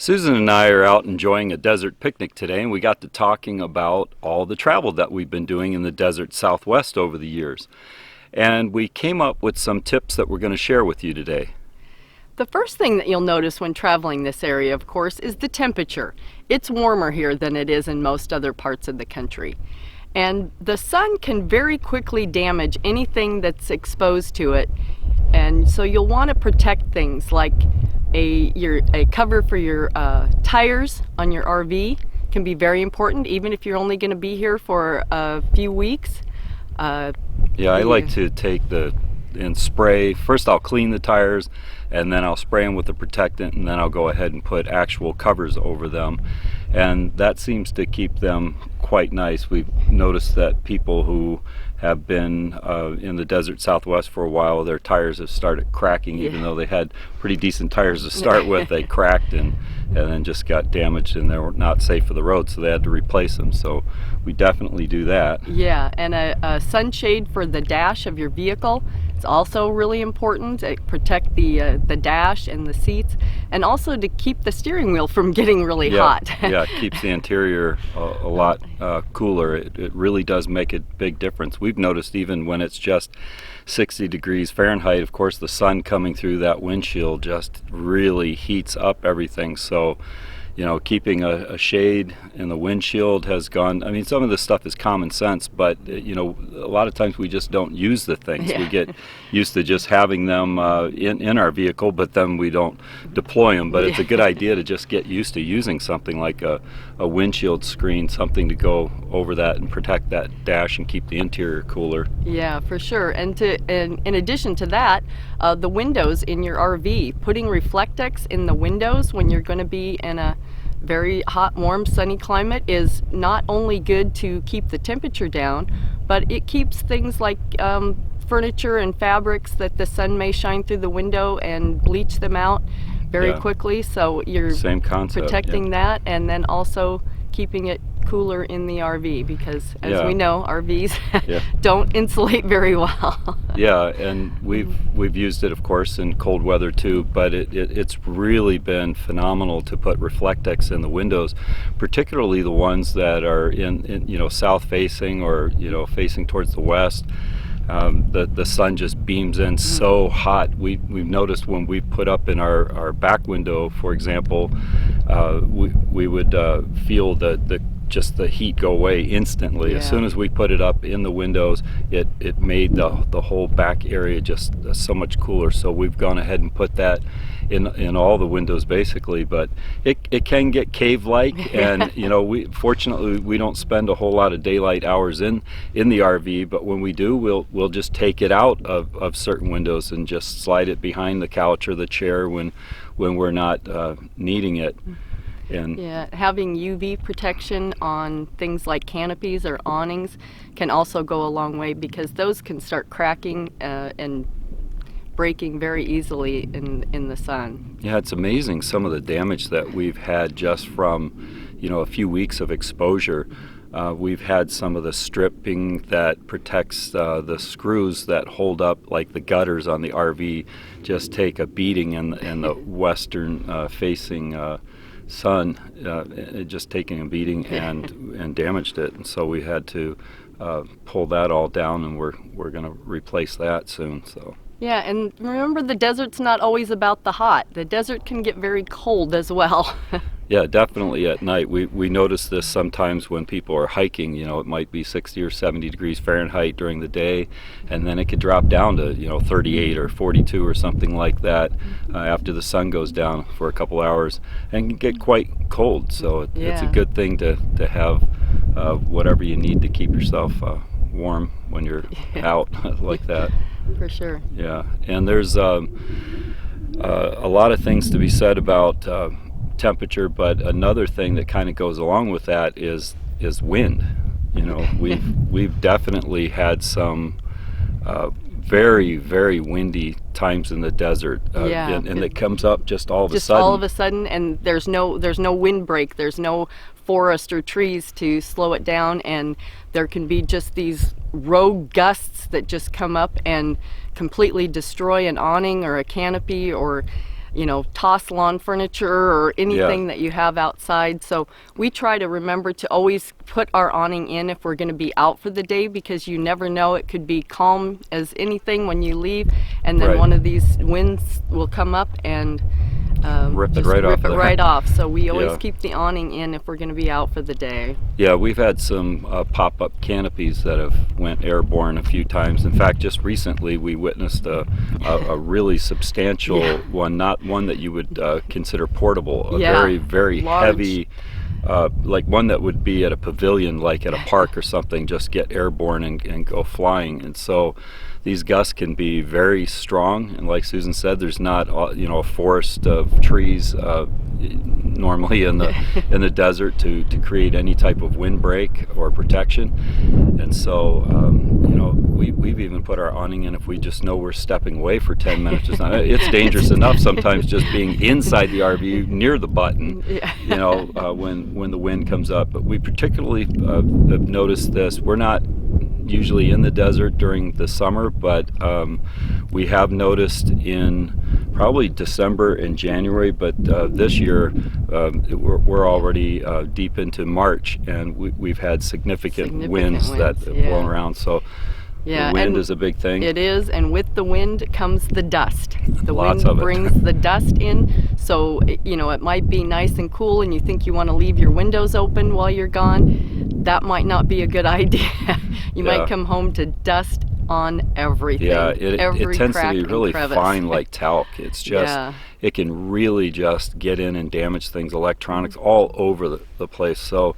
Susan and I are out enjoying a desert picnic today, and we got to talking about all the travel that we've been doing in the desert Southwest over the years. And we came up with some tips that we're going to share with you today. The first thing that you'll notice when traveling this area, of course, is the temperature. It's warmer here than it is in most other parts of the country. And the sun can very quickly damage anything that's exposed to it. And so you'll want to protect things like a cover for your tires on your RV can be very important, even if you're only going to be here for a few weeks. I like to take and spray. First I'll clean the tires, and then I'll spray them with a protectant, and then I'll go ahead and put actual covers over them, and that seems to keep them quite nice. We've noticed that people who have been in the desert Southwest for a while, their tires have started cracking. Even though they had pretty decent tires to start with, they cracked and then just got damaged, and they were not safe for the road, so they had to replace them. So we definitely do that. Yeah, and a sunshade for the dash of your vehicle is also really important to protect the dash and the seats, and also to keep the steering wheel from getting really hot. It keeps the interior a lot cooler. It really does make a big difference. We've noticed even when it's just 60 degrees Fahrenheit, of course the sun coming through that windshield just really heats up everything. So keeping a shade in the windshield has gone. I mean, some of this stuff is common sense, but a lot of times we just don't use the things. We get used to just having them in our vehicle, but then we don't deploy them. But it's a good idea to just get used to using something like a windshield screen, something to go over that and protect that dash and keep the interior cooler. Yeah, for sure. And in addition to that, the windows in your RV, putting Reflectex in the windows when you're going to be in a very hot, warm, sunny climate is not only good to keep the temperature down, but it keeps things like furniture and fabrics that the sun may shine through the window and bleach them out very quickly. So you're same concept, protecting that, and then also keeping it cooler in the RV, because as we know, RVs don't insulate very well. And we've used it, of course, in cold weather too, but it's really been phenomenal to put Reflectex in the windows, particularly the ones that are in south facing or facing towards the west. The sun just beams in so hot. We've noticed when we put up in our back window, for example, we would feel just the heat go away instantly. As soon as we put it up in the windows, it made the whole back area just so much cooler. So we've gone ahead and put that in all the windows basically, but it can get cave-like, and fortunately we don't spend a whole lot of daylight hours in the RV, but when we do, we'll just take it out of certain windows and just slide it behind the couch or the chair when we're not needing it. And having UV protection on things like canopies or awnings can also go a long way, because those can start cracking and breaking very easily in the sun. Yeah, it's amazing some of the damage that we've had just from a few weeks of exposure. We've had some of the stripping that protects the screws that hold up like the gutters on the RV just take a beating in the western facing sun, just taking a beating and damaged it, and so we had to pull that all down, and we're going to replace that soon. So and remember, the desert's not always about the hot. The desert can get very cold as well. Yeah, definitely at night. We notice this sometimes when people are hiking. It might be 60 or 70 degrees Fahrenheit during the day, and then it could drop down to 38 or 42 or something like that after the sun goes down for a couple hours, and get quite cold. So it's a good thing to have whatever you need to keep yourself warm when you're out like that. For sure. Yeah, and there's a lot of things to be said about temperature, but another thing that kind of goes along with that is wind. We've definitely had some very, very windy times in the desert, and it comes up just all of a sudden. Just all of a sudden, and there's no windbreak. There's no forest or trees to slow it down, and there can be just these rogue gusts that just come up and completely destroy an awning or a canopy, or toss lawn furniture or anything that you have outside. So we try to remember to always put our awning in if we're going to be out for the day, because you never know, it could be calm as anything when you leave, and then one of these winds will come up and rip it right off. So we always keep the awning in if we're going to be out for the day. Yeah, we've had some pop-up canopies that have went airborne a few times. In fact, just recently we witnessed a really substantial one, not one that you would consider portable, a very, very large, heavy, like one that would be at a pavilion, like at a park or something, just get airborne and go flying. And so these gusts can be very strong, and like Susan said, there's not a forest of trees normally in the desert to create any type of windbreak or protection. And so we've even put our awning in if we just know we're stepping away for 10 minutes. It's dangerous enough sometimes just being inside the RV near the button, when the wind comes up. But we particularly have noticed this. We're not usually in the desert during the summer, but we have noticed in probably December and January, but this year we're already deep into March, and we've had significant winds that have blown around. So the wind is a big thing. It is, and with the wind comes the dust. The Lots wind of it. brings the dust in, so it might be nice and cool and you think you want to leave your windows open while you're gone. That might not be a good idea. You might come home to dust on everything. Yeah, it tends to be really crevice. fine, like talc. It's just, it can really just get in and damage things, electronics all over the place. So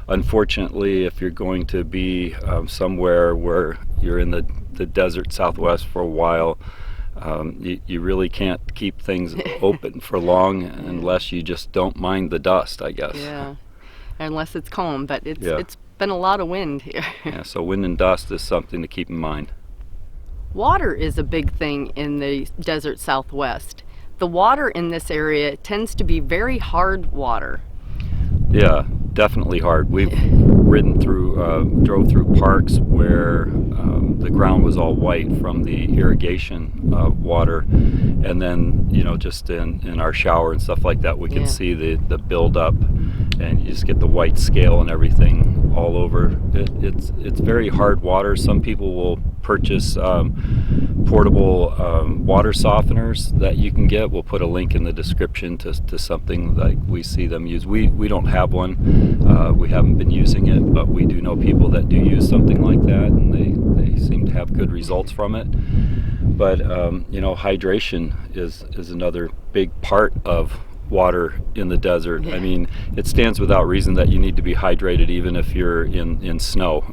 unfortunately, if you're going to be somewhere where you're in the desert Southwest for a while, you really can't keep things open for long unless you just don't mind the dust, I guess. Yeah, unless it's calm, but it's been a lot of wind here. Yeah, so wind and dust is something to keep in mind. Water is a big thing in the desert Southwest. The water in this area tends to be very hard water. Yeah, definitely hard. We've drove through parks where the ground was all white from the irrigation water, and then just in our shower and stuff like that, we can see the buildup, and you just get the white scale and everything all over. It's very hard water. Some people will purchase portable water softeners that you can get. We'll put a link in the description to something like we see them use. We don't have one. We haven't been using it, but we do know people that do use something like that, and they seem to have good results from it. But hydration is another big part of water in the desert. I mean, it stands without reason that you need to be hydrated even if you're in snow,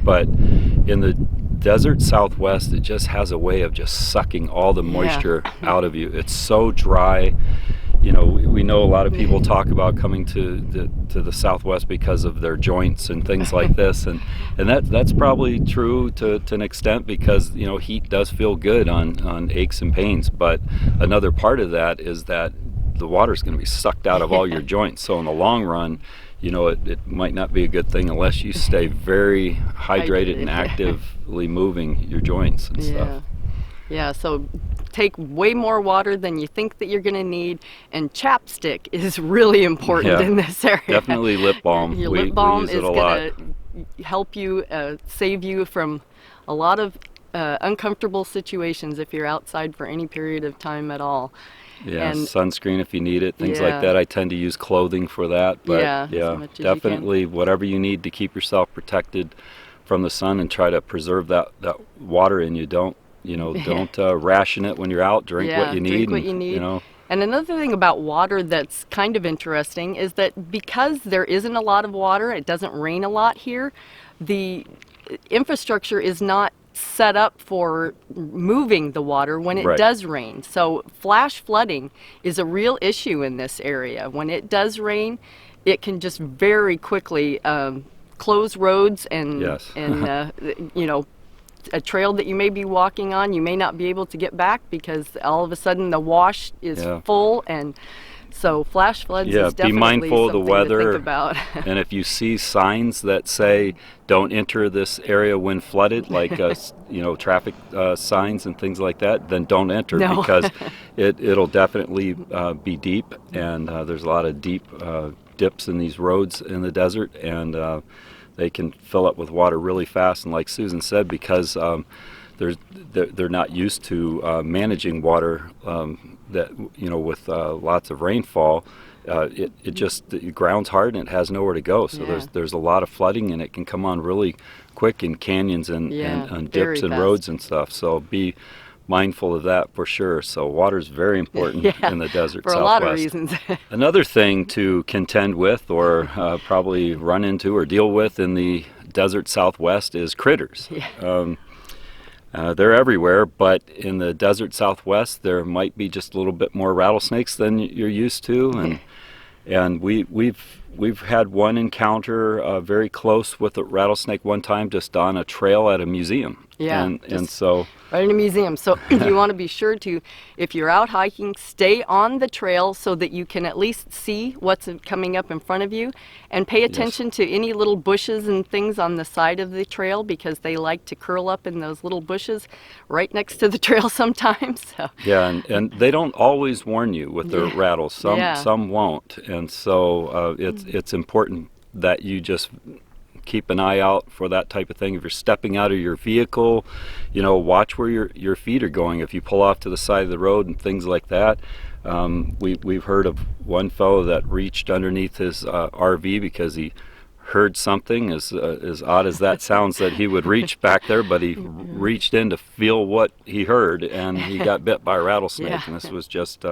but in the desert Southwest, it just has a way of just sucking all the moisture out of you. It's so dry. We know a lot of people talk about coming to the Southwest because of their joints and things like this, and that's probably true to an extent, because heat does feel good on aches and pains. But another part of that is that the water's going to be sucked out of all your joints. So in the long run, it might not be a good thing unless you stay very hydrated and actively moving your joints and stuff. Yeah, so take way more water than you think that you're going to need, and chapstick is really important in this area. Definitely lip balm. Your lip balm is going to help you, save you from a lot of uncomfortable situations if you're outside for any period of time at all. Yeah, and sunscreen if you need it, things like that. I tend to use clothing for that, but as much as definitely whatever you need to keep yourself protected from the sun, and try to preserve that water in you. Don't ration it when you're out. Drink what you need. Drink what you need. And another thing about water that's kind of interesting is that because there isn't a lot of water, it doesn't rain a lot here, the infrastructure is not set up for moving the water when it does rain. So flash flooding is a real issue in this area. When it does rain, it can just very quickly close roads and a trail that you may be walking on, you may not be able to get back because all of a sudden the wash is full. And So flash floods Yeah, is be definitely mindful of the something to weather. think about. And if you see signs that say don't enter this area when flooded, like traffic signs and things like that, then don't enter No. because it'll definitely be deep, and there's a lot of deep dips in these roads in the desert, and they can fill up with water really fast. And like Susan said, because they're not used to managing water that with lots of rainfall. It just the ground's hard and it has nowhere to go. So Yeah. there's a lot of flooding, and it can come on really quick in canyons and very dips and fast. roads and stuff. So be mindful of that for sure. So water is very important Yeah, in the desert for Southwest. a lot of reasons. Another thing to contend with, or probably run into or deal with in the desert Southwest, is critters. Yeah. They're everywhere, but in the desert Southwest, there might be just a little bit more rattlesnakes than you're used to, and we've had one encounter very close with a rattlesnake one time, just on a trail at a museum. Yeah, and so. Right in a museum. So you want to be sure to, if you're out hiking, stay on the trail so that you can at least see what's coming up in front of you, and pay attention to any little bushes and things on the side of the trail, because they like to curl up in those little bushes right next to the trail sometimes. So. Yeah, and they don't always warn you with their rattles. Some won't, and so it's important that you just keep an eye out for that type of thing. If you're stepping out of your vehicle, watch where your feet are going. If you pull off to the side of the road and things like that. We've heard of one fellow that reached underneath his RV because he heard something, as odd as that sounds, that he would reach back there, but he reached in to feel what he heard, and he got bit by a rattlesnake. Yeah. And this was just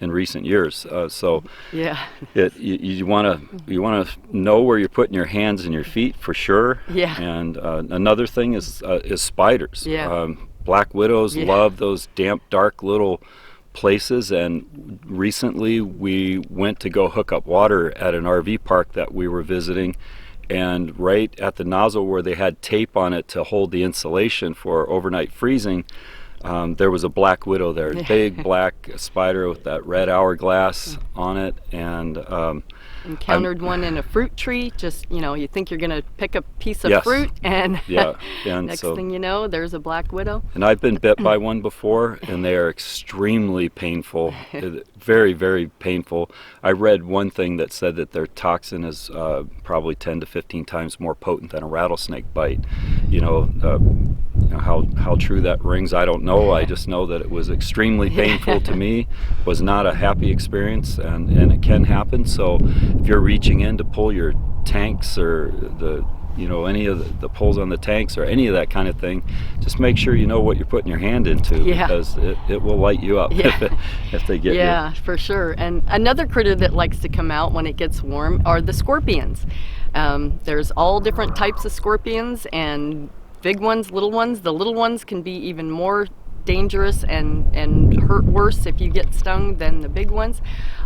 in recent years. So Yeah. you want to know where you're putting your hands and your feet for sure. Yeah. And another thing is spiders. Yeah. Black widows Yeah. love those damp, dark little places, and recently we went to go hook up water at an RV park that we were visiting, and right at the nozzle where they had tape on it to hold the insulation for overnight freezing, there was a black widow there, big black spider with that red hourglass on it, and Encountered one in a fruit tree. Just, you think you're going to pick a piece of Yes. fruit, and and next so, thing you know, there's a black widow. and I've been bit by one before, and they are extremely painful, very, very painful. I read one thing that said that their toxin is probably 10 to 15 times more potent than a rattlesnake bite. How true that rings, I don't know. I just know that it was extremely painful to me. Was not a happy experience, and it can happen. So if you're reaching in to pull your tanks, or any of the pulls on the tanks, or any of that kind of thing, just make sure you know what you're putting your hand into, because it will light you up if they get you. Yeah, for sure. And another critter that likes to come out when it gets warm are the scorpions. There's all different types of scorpions, and big ones, little ones. The little ones can be even more dangerous and hurt worse if you get stung than the big ones.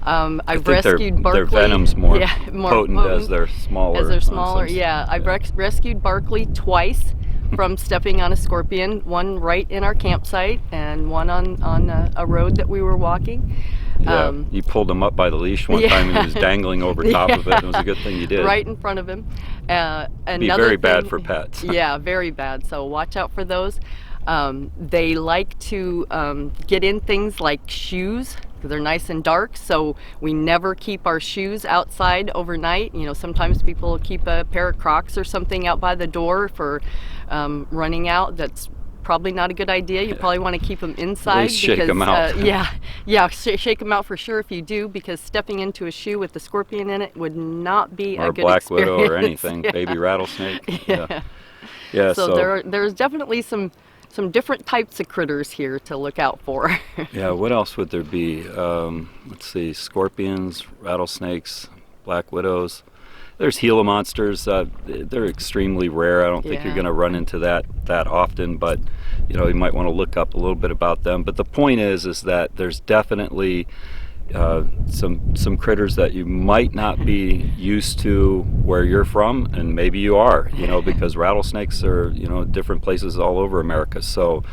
I've rescued Barkley. Their venom's more, more potent as they're smaller. As they're smaller, yeah. I've rescued Barkley twice from stepping on a scorpion, one right in our campsite and one on a road that we were walking. Yeah, you pulled him up by the leash one time, and he was dangling over top of it. It was a good thing you did. Right in front of him. Be very bad for pets. Yeah, very bad. So watch out for those. They like to get in things like shoes. They're nice and dark, so we never keep our shoes outside overnight. Sometimes people keep a pair of Crocs or something out by the door for running out. That's probably not a good idea. You probably want to keep them inside. At least shake them out. Shake them out for sure if you do, because stepping into a shoe with the scorpion in it would not be or a good black experience. widow or anything, baby rattlesnake. Yeah. So there's definitely some different types of critters here to look out for. Yeah, what else would there be? Let's see, scorpions, rattlesnakes, black widows. There's Gila monsters. They're extremely rare. I don't think you're going to run into that often, but you might want to look up a little bit about them. But the point is that there's definitely some critters that you might not be used to where you're from, and maybe you are, because rattlesnakes are different places all over America. So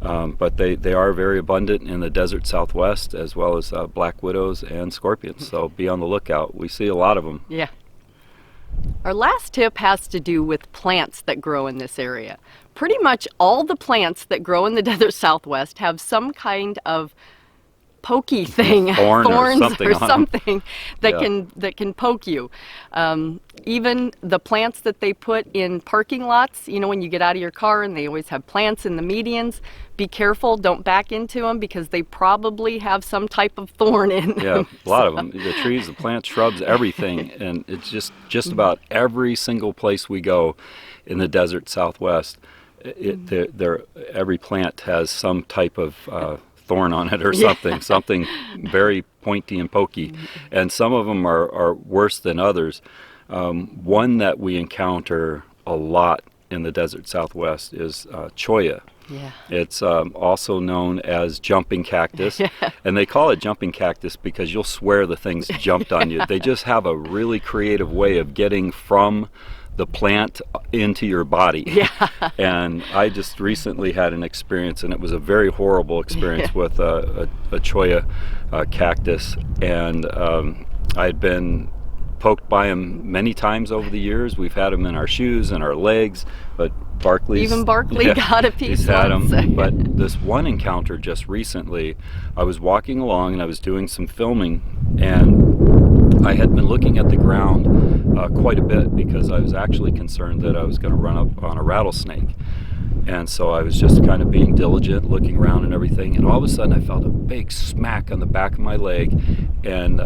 But they are very abundant in the desert Southwest, as well as black widows and scorpions. So be on the lookout. We see a lot of them. Yeah. Our last tip has to do with plants that grow in this area. Pretty much all the plants that grow in the desert Southwest have some kind of pokey thing, Thorns or on something that Yeah. can poke you. Even the plants that they put in parking lots, you know, when you get out of your car and they always have plants in the medians, be careful, don't back into them because they probably have some type of thorn in them. Yeah, a lot of them. The trees, the plants, shrubs, everything, and it's just about every single place we go in the desert Southwest. Every plant has some type of thorn on it or something, something very pointy and pokey, and some of them are worse than others. One that we encounter a lot in the desert Southwest is cholla. Yeah. It's also known as jumping cactus, and they call it jumping cactus because you'll swear the thing's jumped on you. They just have a really creative way of getting from the plant into your body. Yeah. And I just recently had an experience, and it was a very horrible experience with a cholla cactus, and I'd been poked by them many times over the years. We've had them in our shoes and our legs, but Even Barkley got a piece he's had once. them. But this one encounter just recently, I was walking along and I was doing some filming, and I had been looking at the ground quite a bit because I was actually concerned that I was going to run up on a rattlesnake. And so I was just kind of being diligent, looking around and everything, and all of a sudden I felt a big smack on the back of my leg and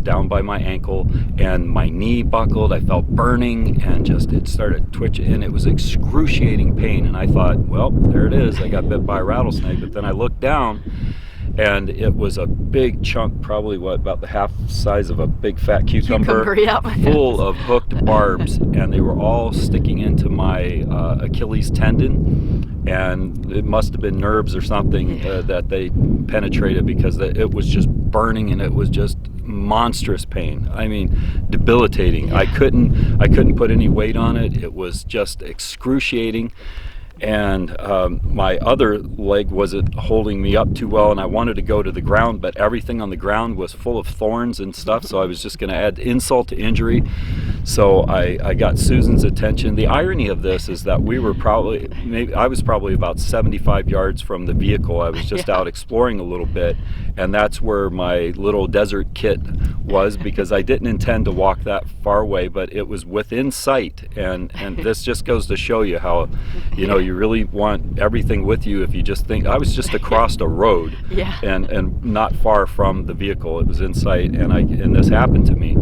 down by my ankle, and my knee buckled. I felt burning, and just it started twitching, and it was excruciating pain. And I thought, well, there it is, I got bit by a rattlesnake. But then I looked down, and it was a big chunk, probably about the half size of a big fat cucumber, Yep. full of hooked barbs, and they were all sticking into my Achilles tendon, and it must have been nerves or something that they penetrated, because it was just burning, and it was just monstrous pain. I mean, debilitating. I couldn't put any weight on it. It was just excruciating. And my other leg wasn't holding me up too well, and I wanted to go to the ground, but everything on the ground was full of thorns and stuff, so I was just going to add insult to injury. So I got Susan's attention. The irony of this is that I was probably about 75 yards from the vehicle. I was just out exploring a little bit, and that's where my little desert kit was, because I didn't intend to walk that far away, but it was within sight. And this just goes to show you how, you really want everything with you. If you just think, I was just across a road, and not far from the vehicle. It was in sight, and this happened to me,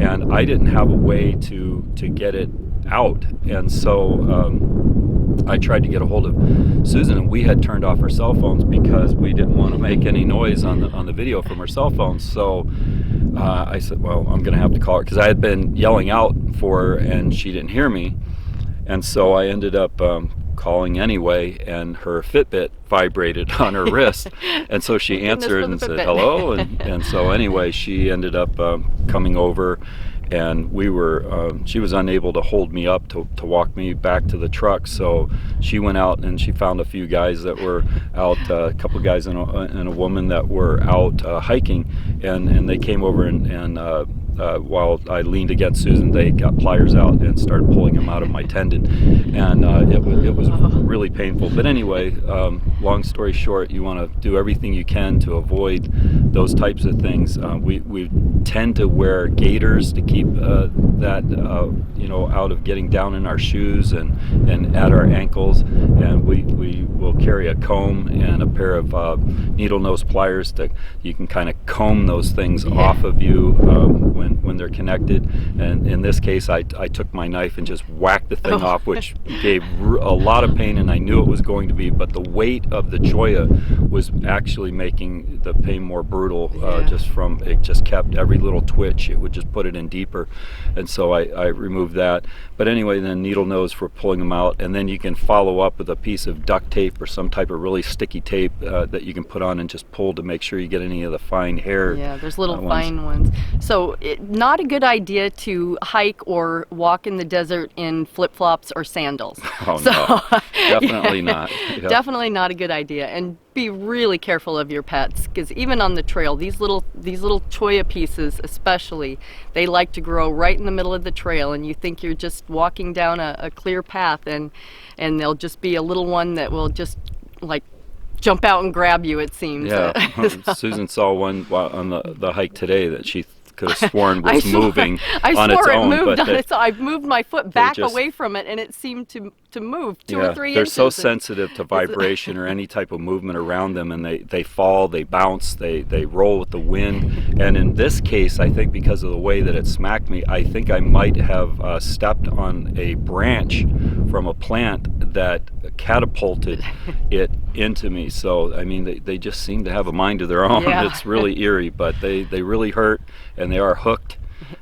and I didn't have a way to get it out. And so I tried to get a hold of Susan, and we had turned off our cell phones because we didn't want to make any noise on the video from our cell phones. So I said, well, I'm going to have to call her, because I had been yelling out for her and she didn't hear me. And so I ended up calling anyway, and her Fitbit vibrated on her wrist, and so she answered and said hello, and so anyway, she ended up coming over, and she was unable to hold me up to walk me back to the truck, so she went out and she found a few guys that were out, a couple of guys and a woman that were out hiking, and they came over and while I leaned against Susan, they got pliers out and started pulling him out of my tendon, and it was really painful. But anyway, long story short, you want to do everything you can to avoid those types of things. We tend to wear gaiters to keep that out of getting down in our shoes and at our ankles, and we will carry a comb and a pair of needle nose pliers you can kind of comb those things off of you when they're connected. And in this case, I took my knife and just whacked the thing off, which gave a lot of pain, and I knew it was going to be, but the weight of the cholla was actually making the pain more brutal. Yeah. It just kept every little twitch, it would just put it in deeper, and so I removed that. But anyway, then needle nose for pulling them out, and then you can follow up with a piece of duct tape or some type of really sticky tape that you can put on and just pull to make sure you get any of the fine hair. Yeah, there's little fine ones. So not a good idea to hike or walk in the desert in flip-flops or sandals. Oh, no, definitely not. Yeah. Definitely not a good idea. And be really careful of your pets, because even on the trail, these little cholla pieces especially, they like to grow right in the middle of the trail, and you think you're just walking down a clear path, and there'll just be a little one that will just like jump out and grab you, it seems. Yeah. Susan saw one on the hike today that she could have sworn was moving on its own. I moved my foot back away from it, and it seemed to move 2 or 3 they're inches. so sensitive to vibration or any type of movement around them, and they fall, they bounce, they roll with the wind. And in this case, I think because of the way that it smacked me, I think I might have stepped on a branch from a plant that catapulted it into me. So I mean, they just seem to have a mind of their own. Yeah. It's really eerie, but they really hurt, and they are hooked,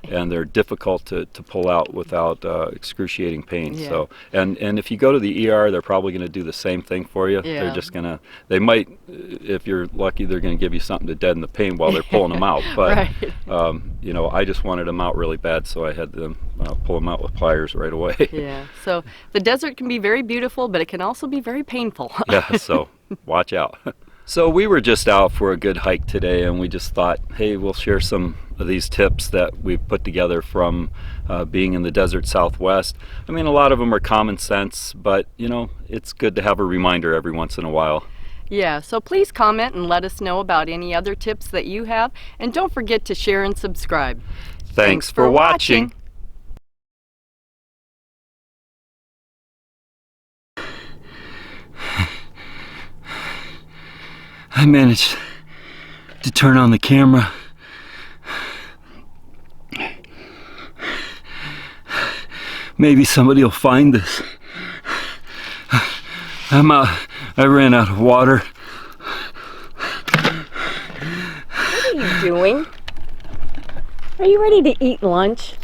and they're difficult to pull out without excruciating pain. Yeah. So and if you go to the ER, they're probably going to do the same thing for you. Yeah. They're just gonna, they might, if you're lucky, they're going to give you something to deaden the pain while they're pulling them out. But Right. you know, I just wanted them out really bad, so I had them pull them out with pliers right away. Yeah. So the desert can be very beautiful, but it can also be very painful. Yeah. So watch out. So we were just out for a good hike today, and we just thought, hey, we'll share some of these tips that we've put together from being in the desert Southwest. I mean, a lot of them are common sense, but you know, it's good to have a reminder every once in a while. Yeah, so please comment and let us know about any other tips that you have, and don't forget to share and subscribe. Thanks for watching. I managed to turn on the camera. Maybe somebody will find this. I'm out. I ran out of water. What are you doing? Are you ready to eat lunch?